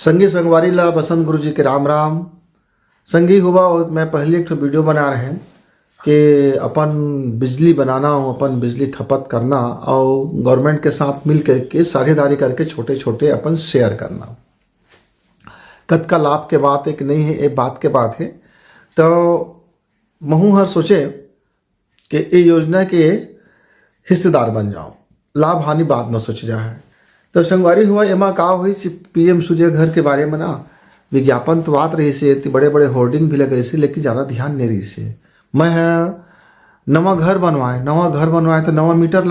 संगी संगवारी ला बसंत गुरु जी के राम राम। संगी हुआ और मैं पहले एक वीडियो बना रहे हैं कि अपन बिजली बनाना हो, अपन बिजली खपत करना और गवर्नमेंट के साथ मिल करके साझेदारी करके छोटे छोटे अपन शेयर करना। कद का लाभ के बात है कि नहीं है, एक बात के बात है। तो महू हर सोचे कि ये योजना के हिस्सेदार बन जाओ, लाभ हानि बाद में सोच जा है। तो संगवारी हुआ एमा का हुई पीएम सूर्य घर के बारे में ना विज्ञापन तो आत रही से, बड़े बड़े होर्डिंग भी लग रही से, लेकिन ज़्यादा ध्यान नहीं रही से। मैं नवा घर बनवाए तो नवा मीटर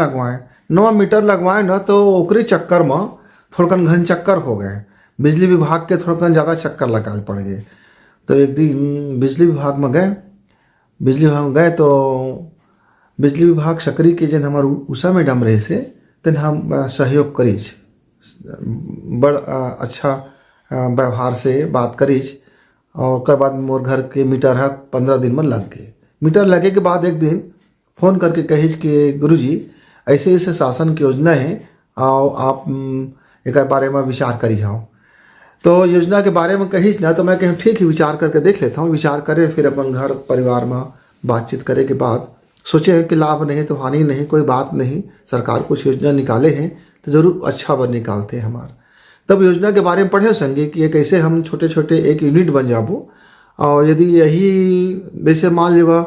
लगवाए ना, तो ओकरे चक्कर में थोड़कन घन चक्कर हो गए। बिजली विभाग के थोड़कन ज़्यादा चक्कर लगा पड़ गए। तो एक दिन बिजली विभाग में गए तो बिजली विभाग सकरी के जन हमार उषा मैडम रहे से तेन हम सहयोग करीज, बड़ अच्छा व्यवहार से बात करीज। और ओकर बाद मोर घर के मीटर 15 दिन में लग गए। मीटर लगे के बाद एक दिन फ़ोन करके कहीज कि गुरुजी ऐसे ऐसे शासन की योजना है और आप एक बारे में विचार करी हो। तो योजना के बारे में कहीज ना, तो मैं कहीं ठीक है विचार करके देख लेता हूँ। विचार करे फिर अपन घर परिवार में बातचीत करे के बाद सोचे हैं कि लाभ नहीं तो हानि नहीं, कोई बात नहीं। सरकार कुछ योजना निकाले हैं तो ज़रूर अच्छा बन निकालते हैं हमार। तब योजना के बारे में पढ़े संगे कि ये कैसे हम छोटे छोटे एक यूनिट बन जाबो। और यदि यही वैसे मान लेवा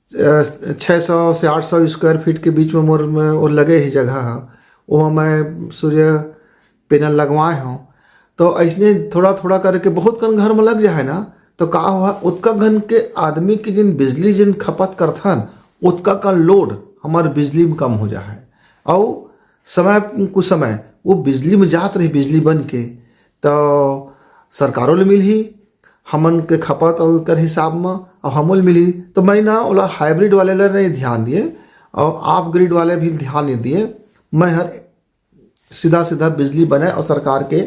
600 से 800 स्क्वायर फीट के बीच में मोर में वो लगे ही जगह है, वो मैं सूर्य पैनल लगवाए हूँ। तो ऐसे थोड़ा थोड़ा करके बहुत कन घर में लग जाए ना, तो का हुआ उतका घन के आदमी की जिन बिजली जिन खपत करथन उतका का लोड हमारे बिजली में कम हो जाए। और कुछ समय वो बिजली में जात रही बिजली बन के, तो सरकारों ले मिली हमन के खपत और कर हिसाब में और हमों मिली। तो मैं ना ओला हाइब्रिड वाले ला नहीं ध्यान दिए और आप ग्रिड वाले भी ध्यान नहीं दिए। मैं हर सीधा बिजली बने और सरकार के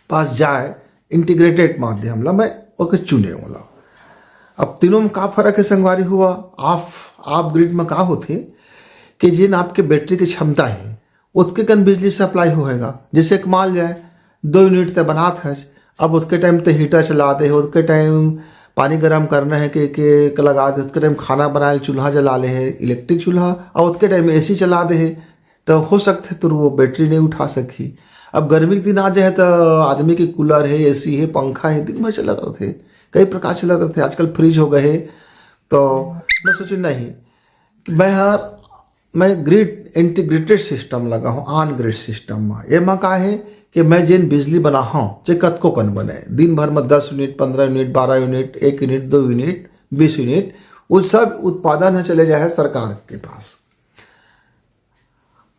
पास जाए इंटीग्रेटेड माध्यम ला मैं ओके चुने वाला। अब तीनों में का फर्क है संगवारी हुआ। आप ग्रिड में का होते कि जिन आपके बैटरी की क्षमता है उसके कन बिजली सप्लाई होएगा। जैसे कि मान जाए 2 यूनिट तक बनात है, अब उसके टाइम तो हीटर चला दे, उसके टाइम पानी गर्म करना है कि लगा दे, उसके टाइम खाना बनाए चूल्हा जला ले है इलेक्ट्रिक चूल्हा, और उसके टाइम एसी चला दे है। तो हो सकते तो वो बैटरी नहीं उठा सकी। अब गर्मी के दिन आ जाए तो आदमी के कूलर है, एसी है, पंखा है, दिन भर चलाते थे, कई प्रकार चलाते थे। आजकल फ्रिज हो गए। तो मैं सोचूं नहीं कि मैं ग्रिड इंटीग्रेटेड सिस्टम लगा हूँ, ऑन ग्रिड सिस्टम में। ये में का है कि मैं जिन बिजली बना हूँ चाहे कतको कन बने, दिन भर में 10 unit, 15 unit, 12 unit, 1 unit, 2 unit, 20 unit, वो सब उत्पादन है चले जाए सरकार के पास।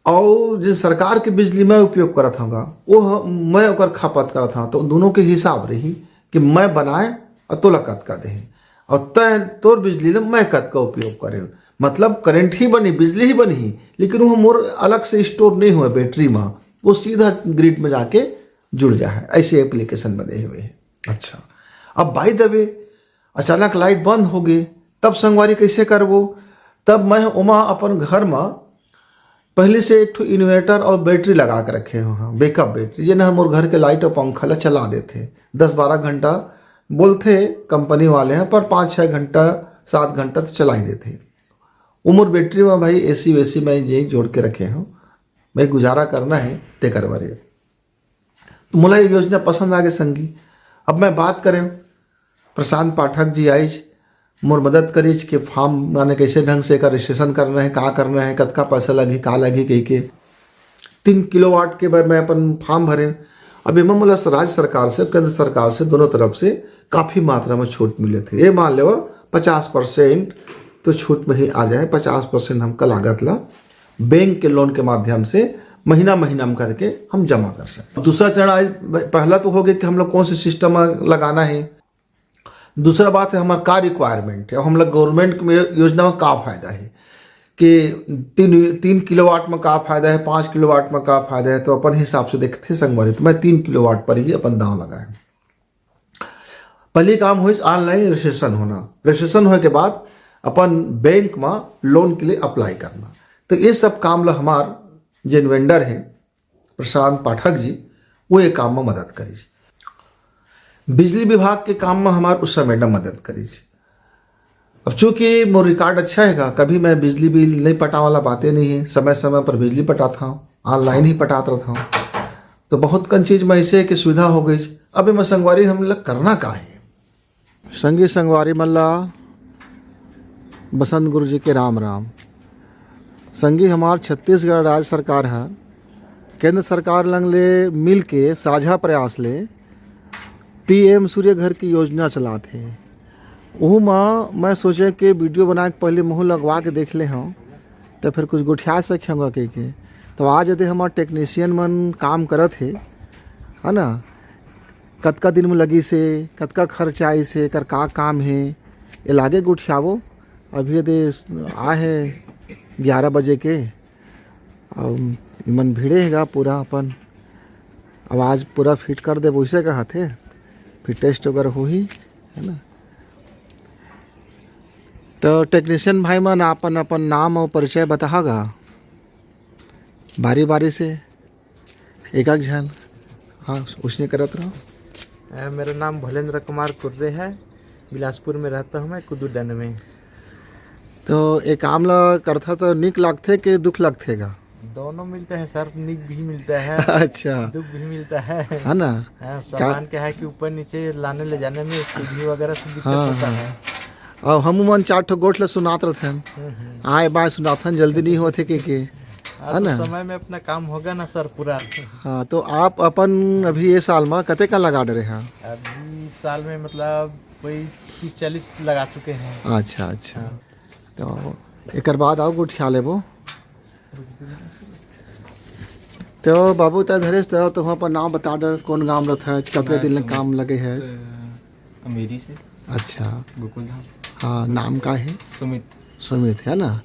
और जिस सरकार की बिजली मैं उपयोग करत हूँगा वो मैं ओकर खपत करत हूँ। तो दोनों के हिसाब रही कि मैं बनाए और तोला कत का दे और तय तोर बिजली ले मैं कत का उपयोग करे। मतलब करंट ही बनी, बिजली ही बनी, लेकिन वो मोर अलग से स्टोर नहीं हुआ बैटरी में, वो सीधा ग्रिड में जाके जुड़ जाए। ऐसे एप्लीकेशन बने हुए हैं। अच्छा, अब बाई द वे अचानक लाइट बंद हो गई, तब संगवारी कैसे करबो। तब मैं उमा अपन घर में पहले से एक इन्वर्टर और बैटरी लगा के रखे हो, बैकअप बैटरी, ये ना हम घर के लाइट और पंखा ला चला देते। 10-12 घंटा बोलते कंपनी वाले हैं, पर 5-6 घंटा 7 घंटा तो चला ही देते। उम्र बैटरी में भाई एसी वैसी मैं ये जोड़ के रखे हूँ, मैं गुजारा करना है ते करवा रही। तो मुला ये योजना पसंद आ गई संगी। अब मैं बात करें प्रशांत पाठक जी आइज मोर मदद करीज कि फॉर्म माने कैसे ढंग से का रजिस्ट्रेशन करना है, का करना है, कतका पैसा लगी, का लगी कही के 3 किलोवाट के बार मैं अपन फॉर्म भरे। अब इमा मुला राज्य सरकार से केंद्र सरकार से दोनों तरफ से काफ़ी मात्रा में छूट मिले थे। ये मान लो 50% तो छूट में ही आ जाए। 50% हमका लागत ला बैंक के लोन के माध्यम से महीना में करके हम जमा कर सकते। दूसरा चरण आज पहला तो हो गया कि हम लोग कौन से सिस्टम लगाना है। दूसरा बात है हमारा का रिक्वायरमेंट है, हम लोग गवर्नमेंट में योजना में का फ़ायदा है कि 3 किलोवाट में का फ़ायदा है, 5 किलोवाट में का फ़ायदा है। तो अपन हिसाब से देखते संगवारी, तो मैं 3 किलोवाट पर ही अपन दांव लगाए। पहले काम हो ऑनलाइन रजिस्ट्रेशन होना, रजिस्ट्रेशन होने के बाद अपन बैंक में लोन के लिए अप्लाई करना। तो ये सब काम ला हमार जिन वेंडर हैं प्रशांत पाठक जी, वो एक काम में मदद करी। बिजली विभाग के काम में हमारे उस समय न मदद करी। अब चूँकि मोर रिकॉर्ड अच्छा हैगा, कभी मैं बिजली बिल नहीं पटा वाला बातें नहीं है, समय समय पर बिजली पटाता हूँ, ऑनलाइन ही पटाता रहता हूँ। तो बहुत कन चीज़ में ऐसे कि सुविधा हो गई। अभी मैं संगवारी हम लोग करना का है संगी संगवारी मल्ला बसंत गुरु जी के राम राम। संगी हमार छत्तीसगढ़ राज्य सरकार है केंद्र सरकार लंग ले मिल के साझा प्रयास ले PM सूर्य घर की योजना चलाते हैं। वहू में मैं सोचे कि वीडियो बना के पहले मुँह लगवा के देख ले हूँ तो फिर कुछ गुठिया सकेंगे के। तो आज यदि हमारे टेक्नीशियन मन काम करत है ना, कतका दिन में लगी से, कतका खर्चा आई से, कर का काम है ये लागे गुठियावो। अभी यदि आए हैं 11 बजे के, मन भीड़े हैगा पूरा अपन आवाज़ पूरा फिट कर दे वैसे कहा थे, फिर टेस्ट वगैरह हो ही है ना। तो टेक्नीशियन भाई मन अपन अपन नाम और परिचय बतागा बारी बारी से, एक एक जन। हाँ उसने करत रहो। मेरा नाम भलेंद्र कुमार कुर्रे है, बिलासपुर में रहता हूँ मैं, कुदुडन में। तो एक काम ला करता तो निक लगते कि दुख लगतेगा? दोनों मिलते हैं सर, निक भी मिलता है अच्छा दुख भी मिलता है ना। सामान क्या है कि ऊपर नीचे लाने ले जाने में सीढ़ी वगैरह से दिक्कत होता है। और हम मन 4 ठो गोठ ला सुनात रहथन, आए बाय सुनाथन, जल्दी नहीं होते के है ना। समय में अपना काम होगा ना सर पूरा। हाँ तो आप अपन अभी ये साल में कते का लगा रहे हैं? अभी साल में मतलब कोई 30-40 लगा चुके हैं। अच्छा अच्छा। तो एक बाद आओ गुठिया लेबो। तो बाबू तो धरेश तो हम अपन नाम बता दे, कौन गाँव रहता है, कतने दिन काम लगे है? अमेरी से। अच्छा गोकुल धाम। हाँ नाम का है? सुमित है ना।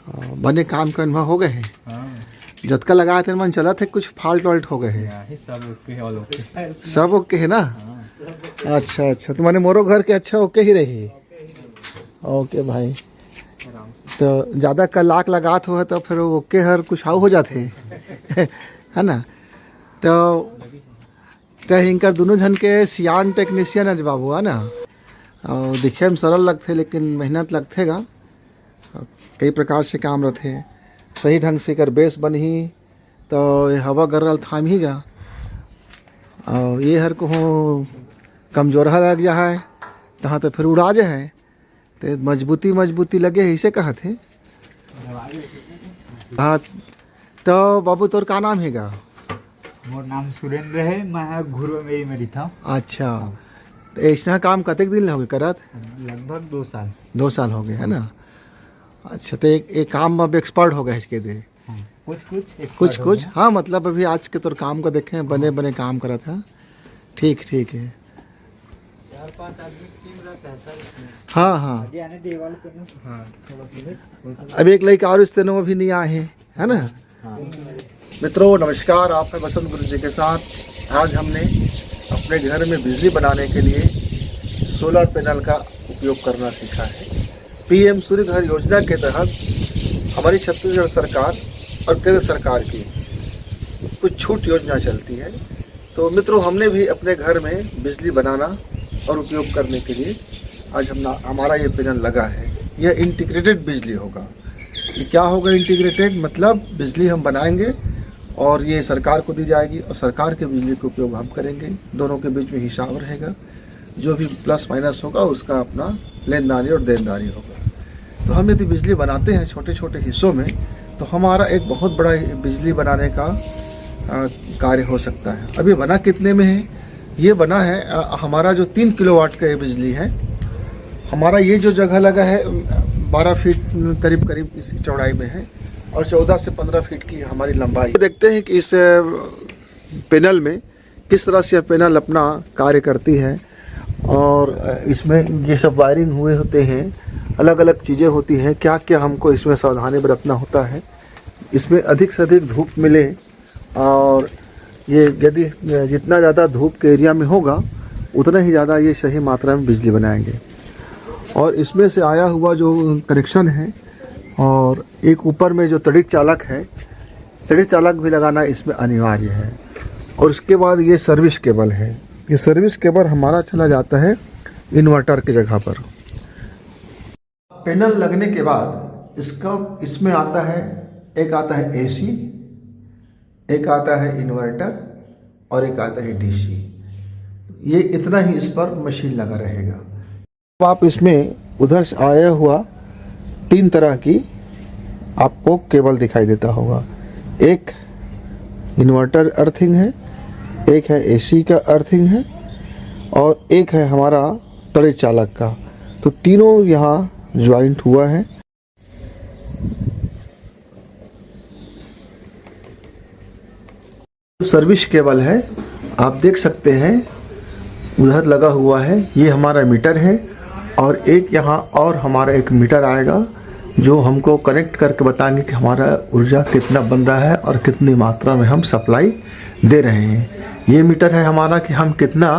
बने काम कर हो गए हैं? हाँ। जतका लगाए थे मन चला थे, कुछ फाल्ट वाल्ट हो गए हैं? सब ओके है ना। अच्छा अच्छा, तो मैंने मोरो घर के अच्छा ओके ही रही। ओके भाई, तो ज़्यादा का लाख लगात हो तो फिर ओके हर कुछ आओ हो जाते है ना। तो इनका दोनों जन के सियान टेक्नीशियन है बाबू, है ना। और दिखे में सरल लगते लेकिन मेहनत लगतेगा, कई प्रकार से काम रहते हैं। सही ढंग से कर बेस बन ही तो हवा गरल थाम ही गा। और ये हर को कमजोरहा लग जा है तहाँ तो फिर उड़ा जाए, तो मजबूती लगे इसे कहत है। हाँ तो बाबू तोर का नाम हैगा? मोर नाम सुरेंद्र है, मैं घुरो में रहता हूँ। अच्छा, तो ऐसा काम कतेक दिन हो गए करत? लगभग 2 साल। 2 साल हो गए है ना। अच्छा, तो एक काम में एक्सपर्ट हो गए इसके दे? कुछ हाँ, मतलब अभी आज के तोर काम को देखें, बने काम करा था। ठीक है। 4-5 आदमी टीम रहता है सर। हाँ अब एक लड़का और इस दिनों अभी नहीं आए हैं, है ना। मित्रों नमस्कार, आप हैं बसंत गुरु जी के साथ। आज हमने अपने घर में बिजली बनाने के लिए सोलर पैनल का उपयोग करना सीखा है। PM सूर्य घर योजना के तहत हमारी छत्तीसगढ़ सरकार और केंद्र सरकार की कुछ छूट योजना चलती है। तो मित्रों हमने भी अपने घर में बिजली बनाना और उपयोग करने के लिए आज हमारा ये पैनल लगा है। यह इंटीग्रेटेड बिजली होगा। ये क्या होगा इंटीग्रेटेड? मतलब बिजली हम बनाएंगे और ये सरकार को दी जाएगी और सरकार के बिजली का उपयोग हम करेंगे। दोनों के बीच में हिसाब रहेगा, जो भी प्लस माइनस होगा उसका अपना लेनदारी और देनदारी होगा। तो हम यदि बिजली बनाते हैं छोटे छोटे हिस्सों में तो हमारा एक बहुत बड़ा बिजली बनाने का कार्य हो सकता है। अभी बना कितने में है? ये बना है हमारा जो 3 किलोवाट का ये बिजली है। हमारा ये जो जगह लगा है 12 फीट करीब इसकी चौड़ाई में है और 14 से 15 फीट की हमारी लंबाई। देखते हैं कि इस पैनल में किस तरह से पैनल अपना कार्य करती है। और इसमें ये सब वायरिंग हुए होते हैं, अलग अलग चीज़ें होती हैं, क्या क्या हमको इसमें सावधानी बरतना होता है। इसमें अधिक से अधिक धूप मिले और ये यदि जितना ज़्यादा धूप के एरिया में होगा उतना ही ज़्यादा ये सही मात्रा में बिजली बनाएंगे। और इसमें से आया हुआ जो कनेक्शन है और एक ऊपर में जो तड़ित चालक है, तड़ित चालक भी लगाना इसमें अनिवार्य है। और उसके बाद ये सर्विस केबल है। ये सर्विस केबल हमारा चला जाता है इन्वर्टर की जगह पर। पैनल लगने के बाद इसमें आता है, एक आता है एसी, एक आता है इन्वर्टर और एक आता है डीसी। ये इतना ही इस पर मशीन लगा रहेगा। अब आप इसमें उधर से आया हुआ 3 तरह की आपको केबल दिखाई देता होगा। एक इन्वर्टर अर्थिंग है, एक है एसी का अर्थिंग है और एक है हमारा तड़े चालक का। तो तीनों यहाँ ज्वाइंट हुआ है। सर्विस केबल है, आप देख सकते हैं उधर लगा हुआ है। ये हमारा मीटर है और एक यहाँ और हमारा एक मीटर आएगा जो हमको कनेक्ट करके बताएंगे कि हमारा ऊर्जा कितना बन रहा है और कितनी मात्रा में हम सप्लाई दे रहे हैं। ये मीटर है हमारा कि हम कितना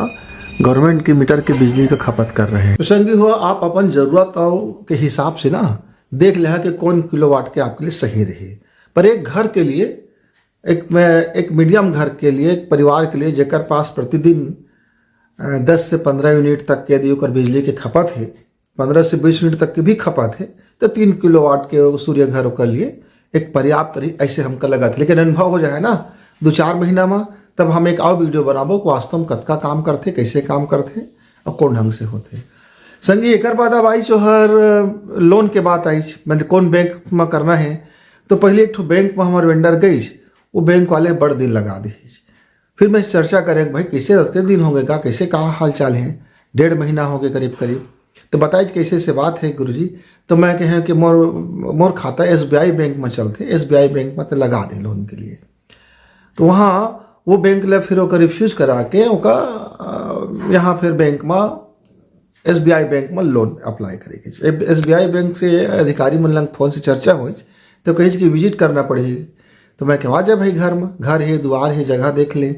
गवर्नमेंट की मीटर की बिजली का खपत कर रहे हैं। तो संगी हुआ आप अपन ज़रूरतों के हिसाब से ना देख लें कि कौन किलोवाट के आपके लिए सही रहे। पर एक घर के लिए, एक मीडियम घर के लिए, एक परिवार के लिए जेकर पास प्रतिदिन 10 से 15 यूनिट तक के यदि ओकर बिजली के खपत है, 15 से 20 यूनिट तक की भी खपत है, तो 3 किलोवाट के सूर्य घर के लिए एक पर्याप्त रही, ऐसे हमका लगा था। लेकिन अनुभव हो जाए ना 2-4 महीना में, तब हम एक और वीडियो बनाबो कि वास्तव में कतका काम करते, कैसे काम करते और कौन ढंग से होते। संगी एक बाद अब आई जो हर लोन के बात आई, मतलब कौन बैंक में करना है। तो पहले एक बैंक में हमारे वेंडर गई, वो बैंक वाले बड़ दिन लगा दी। फिर मैं चर्चा करें भाई कैसे रखते दिन होंगे का, कैसे कहाँ हाल चाल है, 1.5 महीना हो गए करीब करीब। तो बताइए कैसे से बात है गुरुजी। तो मैं कहें कि मोर खाता SBI बैंक में चलते, SBI बैंक में तो लगा दे लोन के लिए। तो वहाँ वो बैंक ले फिर ओका रिफ्यूज करा के ओका यहाँ फिर बैंक में SBI बैंक में लोन अप्लाई करेगी। SBI बैंक से अधिकारी मन लंग फोन से चर्चा हुई तो कही कि विजिट करना पड़ेगी। तो मैं कहवा जा भाई घर में, घर है, द्वार है, जगह देख ले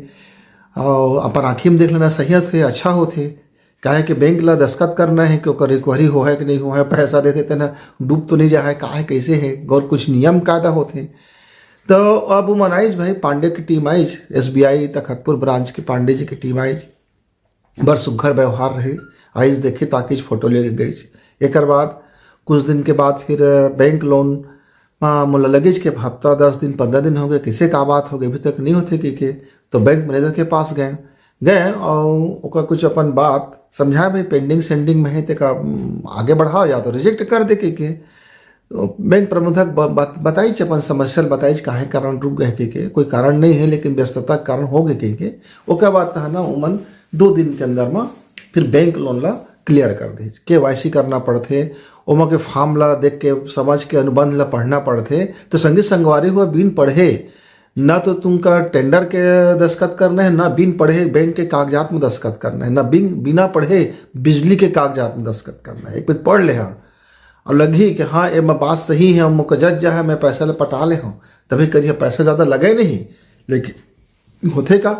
और अपन आँखी में देख लेना सही थे, अच्छा होते। काहे कि बैंक ला दस्खत करना है कि ओकर रिकवरी हो है कि नहीं हो है, पैसा दे देते ना डूब तो नहीं जा है, काहे कैसे है, और कुछ नियम कायदा होते। तो अब वो मनाइज भाई पांडे की team eyes, SBI Takhatpur branch के पांडे जी की टीम आइज, बड़ सुघर व्यवहार रहे। आइज देखे ताकि फोटो लेके गई। एक बाद कुछ दिन के बाद फिर बैंक लोन मोला लगेज के हफ्ता 10 दिन 15 दिन हो गए, किसे का बात हो गई अभी तक नहीं होते कि तो बैंक मैनेजर के पास गए और ओका कुछ अपन बात समझाए भाई पेंडिंग सेंडिंग में है तो का आगे बढ़ाओ या तो रिजेक्ट कर दे के। तो बैंक प्रबंधक बताई अपन समस्या बताई काहे कारण रुक गए के कोई कारण नहीं है लेकिन व्यस्तता के कारण हो गए के। ओका बात है ना उमन 2 दिन के अंदर में फिर बैंक लोन ला क्लियर कर दे। KYC करना पड़ते, ओमा के फॉर्म ला देख के समझ के अनुबंध ला पढ़ना पड़ते। तो संगी संगवारी हुआ बिन पढ़े ना तो तुमका टेंडर के दस्खत करना है, ना बिन पढ़े बैंक के कागजात में दस्खत करना है, ना बिना पढ़े बिजली के कागजात में दस्खत करना है। एक बार पढ़ ले हाँ और लगी कि हाँ ये बात सही है, मुझको जज जा है, मैं पैसा ले पटा ले हूँ तभी करिए। पैसा ज़्यादा लगे नहीं लेकिन होते का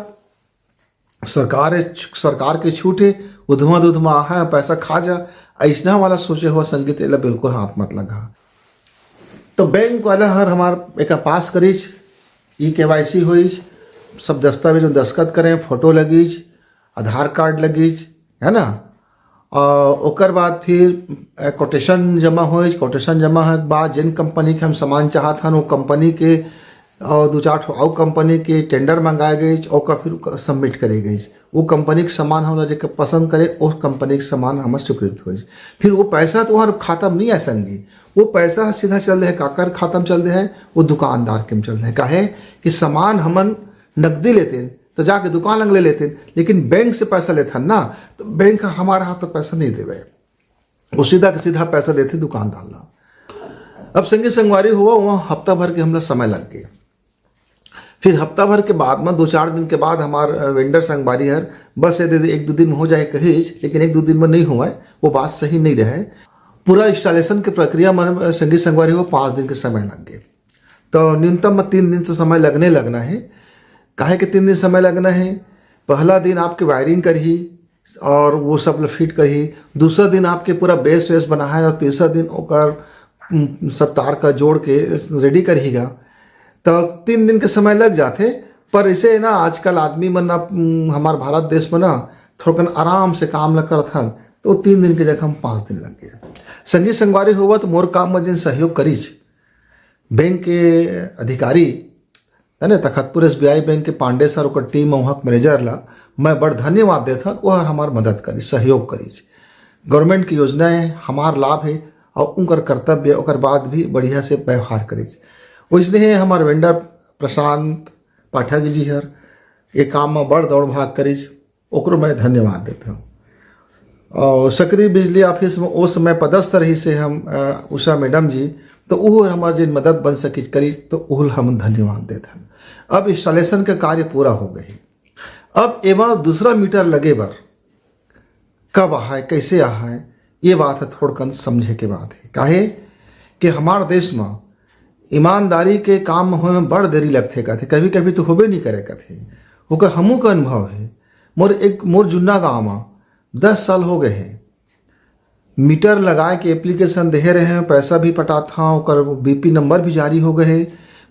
सरकार के छूट है, उधमा है पैसा खा जा, ऐसा वाला सोचे हुआ संगीत एला बिल्कुल हाथ मत लगा। तो बैंक वाला हर हमार एक पास करीज, KYC होइज, सब दस्तावेज में दस्खत करें, फोटो लगीज, आधार कार्ड लगीज, है ना। और ओकर बाद फिर कोटेशन जमा होइज। कोटेशन जमा होने के बाद जिन कंपनी के हम सामान चाहत हन वो कंपनी के और 2-4 और कंपनी के टेंडर मंगाए गए और फिर सबमिट करे गई। वो कंपनी के सामान हम जो पसंद करे उस कंपनी के सामान हमारे स्वीकृत हो। फिर वो पैसा तो हमारे खाता में नहीं आ संगी, वो पैसा सीधा चल रहे काकर खाता में चल रहे हैं, वो दुकानदार के में चल रहे हैं। काहे कि सामान हमन नकदी लेते हैं तो जाके दुकान लग ले लेते, लेकिन बैंक से पैसा लेते हैं ना तो बैंक हमारे हाथ में पैसा नहीं देवे, वो सीधा के सीधा पैसा देते दुकानदार ला। अब संगी संगवारी हुआ वहाँ हफ्ता भर के हमला समय लग गया। फिर हफ्ता भर के बाद में 2-4 दिन के बाद हमार वेंडर संगवारी हर बस 1-2 दिन में हो जाए कहीज, लेकिन 1-2 दिन में नहीं हुआ, वो बात सही नहीं रहे। पूरा इंस्टॉलेशन की प्रक्रिया में संगी संगवारी हुआ 5 दिन के समय लग गए। तो न्यूनतम 3 दिन से समय लगना है। काहे कि 3 दिन समय लगना है, पहला दिन आपके वायरिंग करी और वो सब फिट करी, दूसरा दिन आपके पूरा बेस वेस बना है और तीसरा दिन ओकर सब तार का जोड़ के रेडी करीगा। तो 3 दिन के समय लग जाते। पर इसे ना आजकल आदमी मन ना हमारे भारत देश में ना थोड़ा आराम से काम ल करत हन तो 3 दिन के जगह हम 5 दिन लग गया। संगी संगवारी हुआ तो मोर काम में जिन सहयोग करीच बैंक के अधिकारी है ना तखतपुर SBI बैंक के पांडे सर और टीम वहाँ मैनेजर ला मैं बड़ धन्यवाद देता वह हमार मदद करी सहयोग करीच। गवर्नमेंट की योजनाएं हमार लाभ है और उनकर कर्तव्य और बाद भी बढ़िया से व्यवहार करीच। वैसे हमार वेंडर प्रशांत पाठक जी हर ये काम में बड़ दौड़ भाग करीच ओकरो मैं धन्यवाद देता हूँ। और सक्रिय बिजली ऑफिस में उस समय पदस्थ रही से हम उषा मैडम जी तो वो हमारे जिन मदद बन सकी करी तो उल हम धन्यवाद देते हैं। अब इंस्टॉलेशन का कार्य पूरा हो गई। अब एवं दूसरा मीटर लगे बर कब आए कैसे आए ये बात है थोड़कन समझे के बात है। काहे कि हमारे देश में ईमानदारी के काम होने में बड़ देरी लगते कहते कभी कभी तो होबे नहीं करे कहते ओकर हमू का अनुभव है। मोर जुन्ना गाँव में 10 साल हो गए हैं मीटर लगाए के एप्लीकेशन दे रहे हैं पैसा भी पटा था और BP नंबर भी जारी हो गए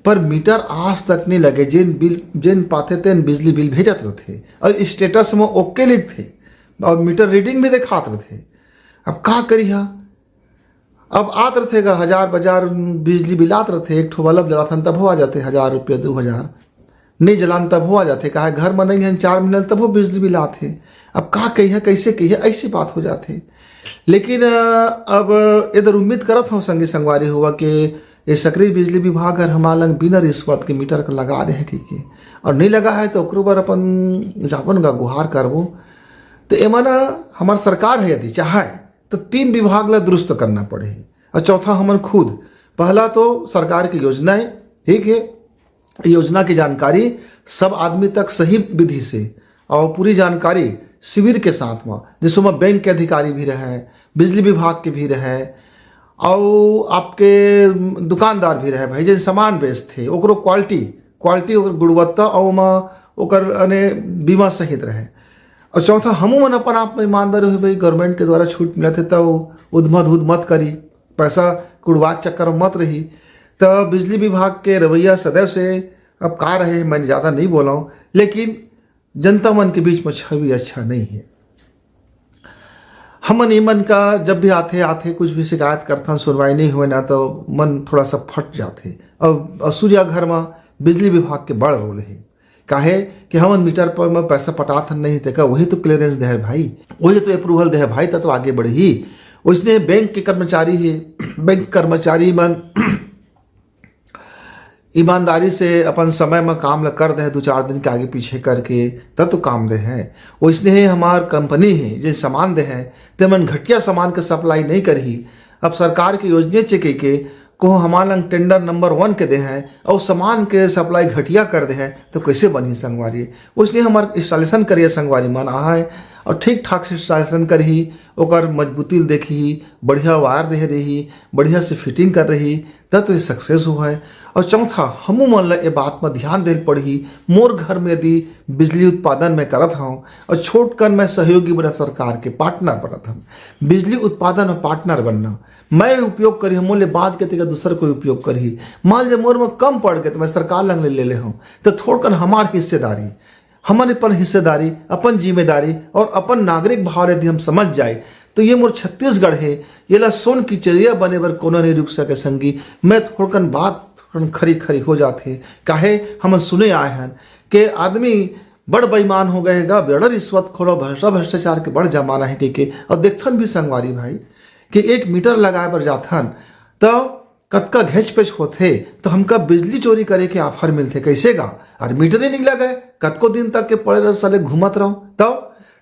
पर मीटर आज तक नहीं लगे। जिन पाते तेन बिजली बिल भेजत रहते और स्टेटस में ओके लिखते और मीटर रीडिंग भी दिखात रहते। अब का करिए अब आत रहते 1000 बिजली बिल आत रहते एक ठो बल्ब जलाथन तब हो आ जाते 1000 रुपये 2000 नहीं जलान तब हो आ जाते कहा घर में नहीं है 4 महीने तब वो बिजली बिल आते। अब का कहिए कैसे कहिए ऐसी बात हो जाती। लेकिन अब इधर उम्मीद करत हूँ संगी संगवारी हुआ कि ये सक्रिय बिजली विभाग अगर हमारे लंग बिना रिश्वत के मीटर का लगा दे ठीक है और नहीं लगा है तो ओकरो बार अपन जापन का गुहार करबो तो एमाना हमार सरकार है यदि चाहे तो 3 विभाग ला दुरुस्त करना पड़े और चौथा हमन खुद पहला तो सरकार की योजनाएं ठीक है योजना की जानकारी सब आदमी तक सही विधि से और पूरी जानकारी शिविर के साथ में जिसमें बैंक के अधिकारी भी रहे बिजली विभाग के भी रहे और आपके दुकानदार भी रहे भाई जिन सामान बेचते ओकरो क्वालिटी ओकर गुणवत्ता और ओकर अने बीमा सहित रहे। और चौथा हमू मन अपन आप में ईमानदार हो भाई गवर्नमेंट के द्वारा छूट मिला थे तो उद मत करी पैसा कुड़वाक चक्कर में मत रही। तो बिजली विभाग के रवैया सदैव से अब का रहे मैं ज़्यादा नहीं बोला हूँ लेकिन जनता मन के बीच में छवि अच्छा नहीं है। हमन मन का जब भी आते कुछ भी शिकायत करता सुनवाई नहीं हुए ना तो मन थोड़ा सा फट जाते। अब सूर्या घर में बिजली विभाग के बड़ रोल है काहे कि हमन मीटर पर में पैसा पटाथन नहीं थे वही तो क्लियरेंस दे भाई वही तो अप्रूवल दे भाई तो आगे बढ़ी। उसने बैंक के कर्मचारी है बैंक कर्मचारी मन ईमानदारी से अपन समय में काम कर दे 2-4 दिन के आगे पीछे करके तब तो काम दे हैं। वैसने हमार कंपनी है जो सामान दे हैं ते मन घटिया सामान के सप्लाई नहीं करी। अब सरकार की योजना चेके के को हमारा लंग टेंडर नंबर 1 के दे हैं और सामान के सप्लाई घटिया कर दे हैं तो कैसे बनी संगवारी। उसने हमार इंस्टॉलेशन करिए संगवारी मन आ है और ठीक ठाक से इंस्टॉलेशन करी ओकर मजबूती देखी बढ़िया वायर दे रही बढ़िया से फिटिंग कर रही तब तो ये सक्सेस हुआ है। और चौथा हमू मन ला ये बात में ध्यान दे पड़ी मोर घर में यदि बिजली उत्पादन में करत हूँ और छोट कर मैं सहयोगी बना सरकार के पार्टनर बनत हूँ बिजली उत्पादन में पार्टनर बनना मैं उपयोग करी मोले बाज के तरीका दूसर कोई उपयोग करी मान लीजिए मोर में कम पड़ गए तो मैं सरकार लंग ले हूँ तो थोड़कन हमार हिस्सेदारी हमन अपन हिस्सेदारी अपन जिम्मेदारी और अपन नागरिक भाव यदि हम समझ जाए तो ये मोर छत्तीसगढ़ है ये ला सोन की चिड़िया बने बर कोनो नहीं रुक सके संगी। मैं थोड़कन बात खरी हो जाते काहे हम सुने आए हैं कि आदमी बड़ बेईमान हो गएगा बड़ा रिश्वत खोरो भ्रष्टाचार के बड़ जमाना है के और देखथन भी संगवारी भाई कि 1 मीटर लगाए पर जाथन तो कतका घेच पेच होते तो हमका बिजली चोरी करे के ऑफर मिलते कैसे गा और मीटर ही नहीं लगाए कतको दिन तक के पड़े रह साले घूमत रहो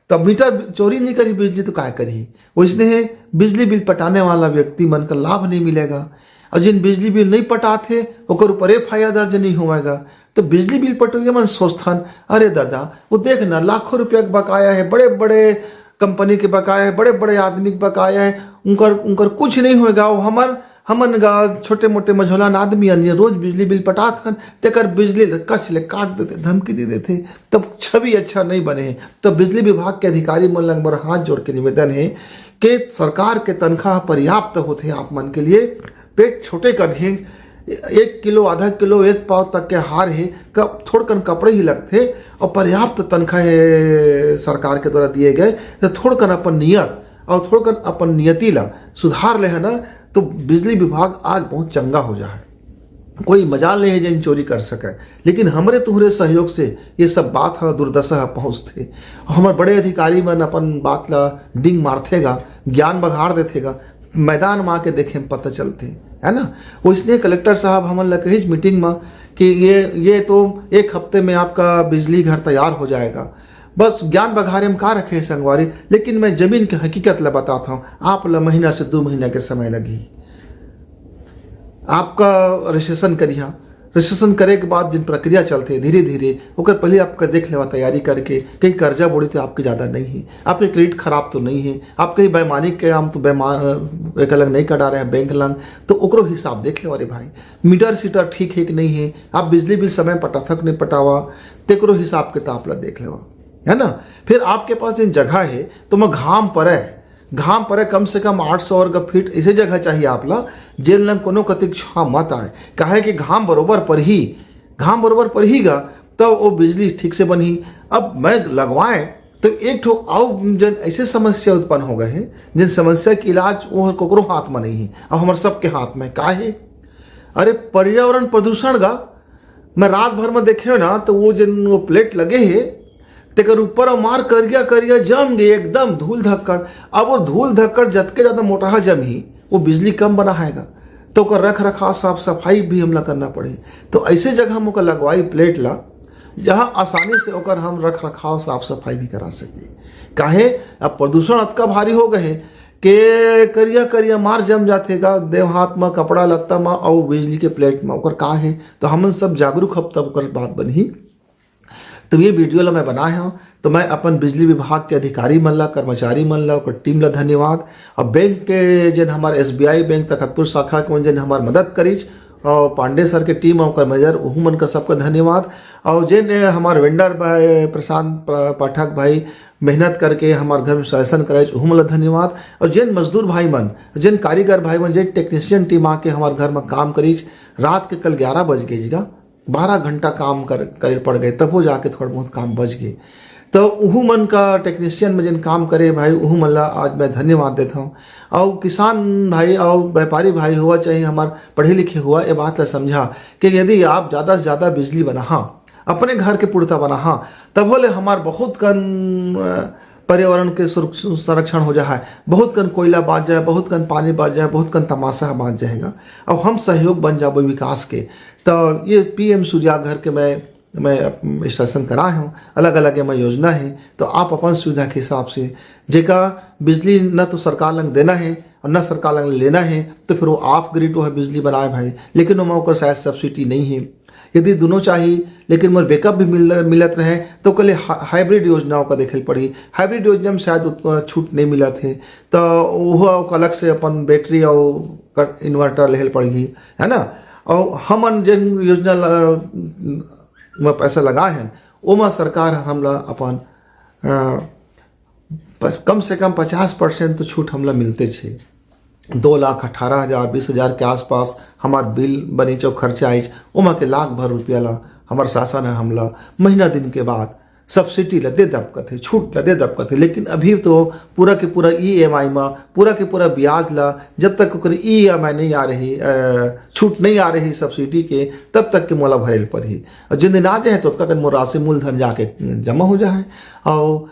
तब मीटर चोरी नहीं करी बिजली तो क्या करी। वैसने बिजली बिल पटाने वाला व्यक्ति मन का लाभ नहीं मिलेगा और जिन बिजली बिल नहीं पटाते ओकर ऊपर FIR दर्ज नहीं होगा तो बिजली बिल पटोगे मन सोचथन अरे दादा वो देखना लाखों रुपया का बकाया है बड़े बड़े कंपनी के बकाया है बड़े बड़े आदमी के बकाया है उनकर कुछ नहीं होगा। वो हमन गा छोटे मोटे मझोलान आदमी अन्य रोज बिजली बिल पटाथन तेकर बिजली कच ले काट देते धमकी दे देते तब छवि अच्छा नहीं बने। तब बिजली विभाग के अधिकारी मन लंग मोर हाथ जोड़ के निवेदन है कि सरकार के तनख्वाह पर्याप्त होते आप मन के लिए पेट छोटे करिए 1 किलो, आधा किलो, 1 पाव तक के हार है, कब थोड़कन कपड़े ही लगते और पर्याप्त तनख्वाह सरकार के द्वारा दिए गए, तो थोड़कन अपन नियत और थोड़कन अपन नियति ला सुधार ले है ना, तो बिजली विभाग आज बहुत चंगा हो जा है। कोई मजाल नहीं है जिन चोरी कर सके, लेकिन हमरे तुम्हारे सहयोग से ये सब बात है दुर्दशा पहुँचते। हमारे बड़े अधिकारी मन अपन बात ला डिंग मारथेगा, ज्ञान बघाड़ देथेगा, मैदान में आके देखे में पता चलते है ना। वो इसलिए कलेक्टर साहब हमन ला कही मीटिंग में कि ये तो 1 हफ्ते में आपका बिजली घर तैयार हो जाएगा, बस ज्ञान बघारे में का रखे संगवारी। लेकिन मैं जमीन की हकीकत ला बताता हूँ, आप ला महीना से 2 महीना के समय लगी। आपका रजिस्ट्रेशन करिया, रजिस्ट्रेशन करे के बाद जिन प्रक्रिया चलते धीरे धीरे ओकर पहले आपका देख लेवा तैयारी करके, कहीं कर्जा बोड़ी तो आपके ज़्यादा नहीं है, आपके क्रेडिट खराब तो नहीं है, आप कहीं बेमानिक के हम तो बेमान एक अलग नहीं कटा रहे हैं बैंक लंग, तो ओकरो हिसाब देख ले। अरे भाई मीटर सीटर ठीक है कि नहीं है, आप बिजली बिल समय पटाथक नहीं पटावा, तेकरो हिसाब किताब ला देख लेवा, है ना। फिर आपके पास जिन जगह है तो मैं घाम परे कम से कम 800 वर्ग फीट ऐसे जगह चाहिए आपला जेल लंग कोनो कतिक छाव मत आए, काहे कि घाम बरोबर पर ही गा तब वो बिजली ठीक से बनी। अब मैं लगवाएं तो एक ठो आओ जन ऐसे समस्या उत्पन्न हो गए हैं जिन समस्या के इलाज वो कोकरो हाथ में नहीं है, अब हमारे सबके हाथ में का है। अरे पर्यावरण प्रदूषण गा, मैं रात भर में देखे ना तो वो जिन वो प्लेट लगे है तेकर ऊपर मार करिया जम गए एकदम धूल धक्कड़। अब वो धूल धक्कड़ जतके ज़्यादा मोटा जमी वो बिजली कम बनाएगा, तो ओकर रख रखाव साफ सफाई भी हमला करना पड़े। तो ऐसे जगह हम ओकर लगवाई प्लेट ला जहाँ आसानी से ओकर हम रख रखाव साफ सफाई भी करा सके। काहे अब प्रदूषण अतका भारी हो गए के करिया मार जम जातेगा देव हाथ में, कपड़ा लत्ता में और बिजली के प्लेट में, ओकर का है। तो हम सब जागरूक हब तब ओकर बात बनी। तो ये वीडियो ला मैं बनाए हूँ, तो मैं अपन बिजली विभाग के अधिकारी मन ला, कर्मचारी मन ला, ओकर टीम ला धन्यवाद। और बैंक के जिन हमारे SBI बैंक तखतपुर शाखा के जिन हमार मदद करीच, और पांडे सर के टीम और मैनेजर ओहू मन का सबका धन्यवाद। और जिन हमार वेंडर भाई प्रशांत पाठक भाई मेहनत करके हमारे घर में शासन कराए ओहू मन ला धन्यवाद। और जिन मजदूर भाई मन, जिन कारीगर भाई मन, जिन टेक्नीशियन टीम आके हमारे घर में काम करीच, रात के कल 11 बज गए जीगा, 12 घंटा काम करे पड़ गए, तब वो जाके थोड़ा बहुत काम बच गए। तो उहू मन का टेक्नीशियन में जिन काम करे भाई उहू मन ला आज मैं धन्यवाद देता हूँ। और किसान भाई और व्यापारी भाई हुआ चाहे हमारे पढ़े लिखे हुआ, ये बात ला समझा कि यदि आप ज़्यादा से ज़्यादा बिजली बना अपने घर के पूर्ता बना, तब बोले हमार बहुत कन पर्यावरण के संरक्षण हो जाए, बहुत कन कोयला बाँच जाए, बहुत कन पानी बाँच जाए, बहुत कन तमाशा बाँच जाएगा और हम सहयोग बन जाओ विकास के। तो ये PM सूर्या घर के मैं स्टेशन कराए हूँ, अलग अलग में योजना है। तो आप अपन सुविधा के हिसाब से जेका बिजली न तो सरकार लंग देना है और न सरकार लंग लेना है, तो फिर वो ऑफ ग्रिड वो है बिजली बनाए भाई, लेकिन वो ओकर शायद सब्सिडी नहीं है। यदि दोनों चाहिए लेकिन मोर बैकअप भी मिलत रहे तो कल हाइब्रिड योजनाओं का देखे पड़ी। हाइब्रिड योजना में शायद छूट नहीं मिला थे, तो वह अलग से अपन बैटरी और इन्वर्टर ले पड़ी है ना। और हम जिन योजना में पैसा लगाए हैं वो में सरकार हमला अपन कम से कम 50% तो छूट हमला मिलते छे। 2,18,000 20,000 के आसपास हमार बिल बनी चो खर्चा आई, उमा के लाख भर रुपया ला हमार शासन है हमला महीना दिन के बाद सब्सिडी ला दे दबकत है, छूट ला दे दबकत है। लेकिन अभी तो पूरा के पूरा EMI में पूरा के पूरा ब्याज ला, जब तक EMI नहीं आ रही, छूट नहीं आ रही सब्सिडी के, तब तक के मोला भरेल पर ही। और जिन दिन आ जाए तो उसका मोर राशि मूलधन जाके जमा हो जाए। और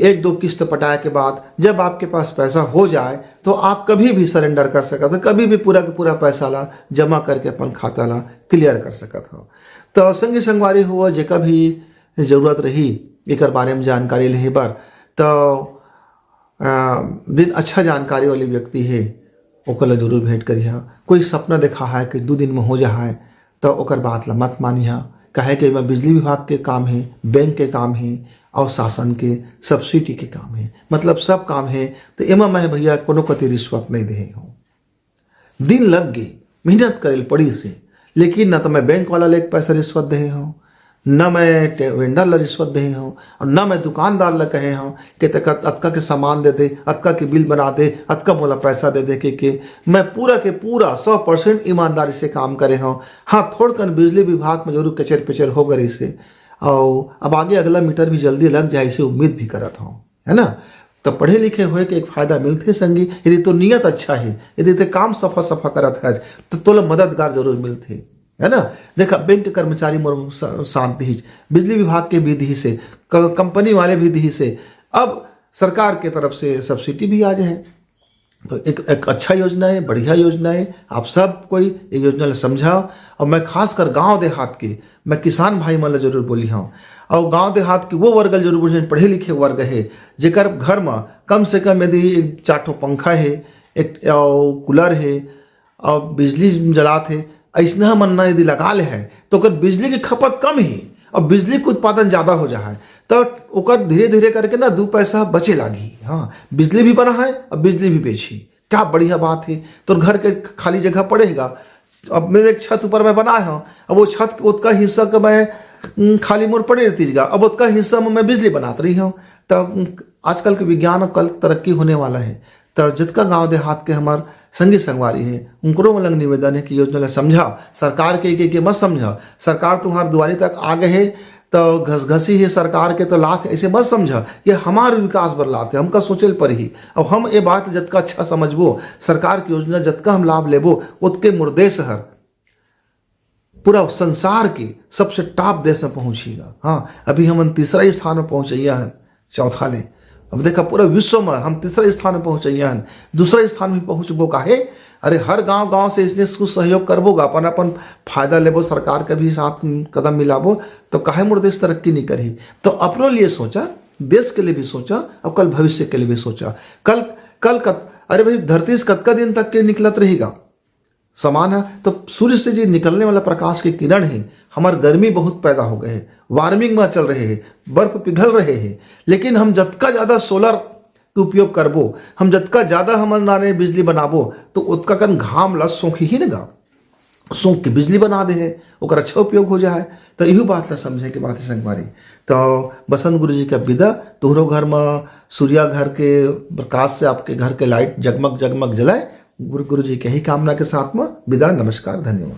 1-2 किस्त पटाए के बाद जब आपके पास पैसा हो जाए तो आप कभी भी सरेंडर कर सकते हो, कभी भी पूरा का पूरा पैसा ला जमा करके अपन खाता ला क्लियर कर सकते हो। तो संगी संगवारी हुआ जेका भी जरूरत रही एक बारे में जानकारी ले बार, तो दिन अच्छा जानकारी वाली व्यक्ति है ओकर जरूर भेंट करिहा। कोई सपना देखा है कि 2 दिन में हो जाए तो ओकर बात ला मत मानिहा, कहे कि मैं बिजली विभाग के काम है, बैंक के काम है और शासन के सब्सिडी के काम है, मतलब सब काम है। तो एमा मैं भैया कोनो कति रिश्वत नहीं दे हूँ। दिन लग गई, मेहनत करे पड़ी से, लेकिन न तो मैं बैंक वाला ले पैसा रिश्वत दे हूँ, न मैं वेंडर ला रिश्वत दे हूँ और न मैं दुकानदार ला कहे हूँ कि अतका के सामान दे दे, अतका के बिल बना दे, अतका मोला पैसा दे दे के मैं पूरा के पूरा 100% ईमानदारी से काम करे हूँ। हाँ, थोड़कन बिजली विभाग में जरूर कचर पिचर हो गई से, और अब आगे अगला मीटर भी जल्दी लग जाए इसे उम्मीद भी करत हूँ, है ना। तो पढ़े लिखे हुए के एक फायदा मिलते संगी, यदि तो नियत अच्छा है, यदि तो काम सफा करत है तो तोला मददगार जरूर मिलते, है ना। देखा, बैंक के कर्मचारी मोर शांति ही, बिजली विभाग के विधि से, कंपनी वाले विधि से, अब सरकार के तरफ से सब्सिडी भी आ जाए। तो एक अच्छा योजना है, बढ़िया योजना है। आप सब कोई ये योजना ले समझाओ। और मैं खासकर गांव देहात के, मैं किसान भाई मन जरूर बोली हूँ, और गांव देहात के वो वर्ग जरूर बोली, पढ़े लिखे वर्ग है, जेकर घर में कम से कम यदि 4 पंखा है, एक कूलर है और बिजली जलात है, ऐसा मन यदि लगा ले है तो ओकर बिजली की खपत कम ही और बिजली के उत्पादन ज़्यादा हो जाए, तो ओकर धीरे धीरे करके ना 2 पैसा बचे लागी। हाँ, बिजली भी बना है और बिजली भी बेची, क्या बढ़िया बात है। तो घर के खाली जगह पड़ेगा, अब मेरे एक छत ऊपर मैं बनाया हूँ, अब वो छत उतना हिस्सा का मैं खाली मोड़ पड़े रहती जगह, अब उतना हिस्सा में मैं बिजली बनात रही हूँ। तो आजकल के विज्ञान और कल तरक्की होने वाला है। तो जितना गांव देहात के हमार संगी संगवारी हैं, उनको लंग निवेदन है कि योजना ला समझा, सरकार के मत समझा। सरकार तुम्हारे दुआरी तक आ गए है तो घसी है सरकार के, तो लात ऐसे मत समझा, ये हमारे विकास बर लाते, हमका सोचल पर ही। अब हम ये बात जतका अच्छा समझबो, सरकार की योजना जतका हम लाभ लेबो, उतके मुर्देश हर पूरा संसार के सबसे टॉप देश में पहुँचेगा। हाँ, अभी हम 3रा स्थान में पहुँचैया हैं, चौथा ले। अब देखा, पूरा विश्व में हम 3रा स्थान में पहुँचैया हैं, 2रा स्थान में पहुँचबो काहे। अरे हर गांव से इसने कुछ सहयोग करबो, अपन फायदा लेबो, सरकार के भी साथ कदम मिलाबो, तो काहे मोर देश तरक्की नहीं करी। तो अपनों लिए सोचा, देश के लिए भी सोचा, और कल भविष्य के लिए भी सोचा। अरे भाई, धरती से कतका दिन तक के निकलत रहेगा समान है, तो सूर्य से जो निकलने वाला प्रकाश के किरण है, हमार गर्मी बहुत पैदा हो गए है, वार्मिंग में चल रहे हैं, बर्फ पिघल रहे हैं। लेकिन हम जतका ज़्यादा सोलर के उपयोग करबो, हम जतका ज़्यादा हमर नाने बिजली बनाबो, तो उतका कन घाम ला सोख ही नगा, सोख के बिजली बना दे है, ओकर अच्छा उपयोग हो जाए। तो यही बात ला समझे के बात है संगवारी। तो बसंत गुरु जी का विदा, तोहरो घर में सूर्या घर के प्रकाश से आपके घर के लाइट जगमग जगमग जलाए। गुरु जी के ही कामना के साथ में विदा। नमस्कार, धन्यवाद।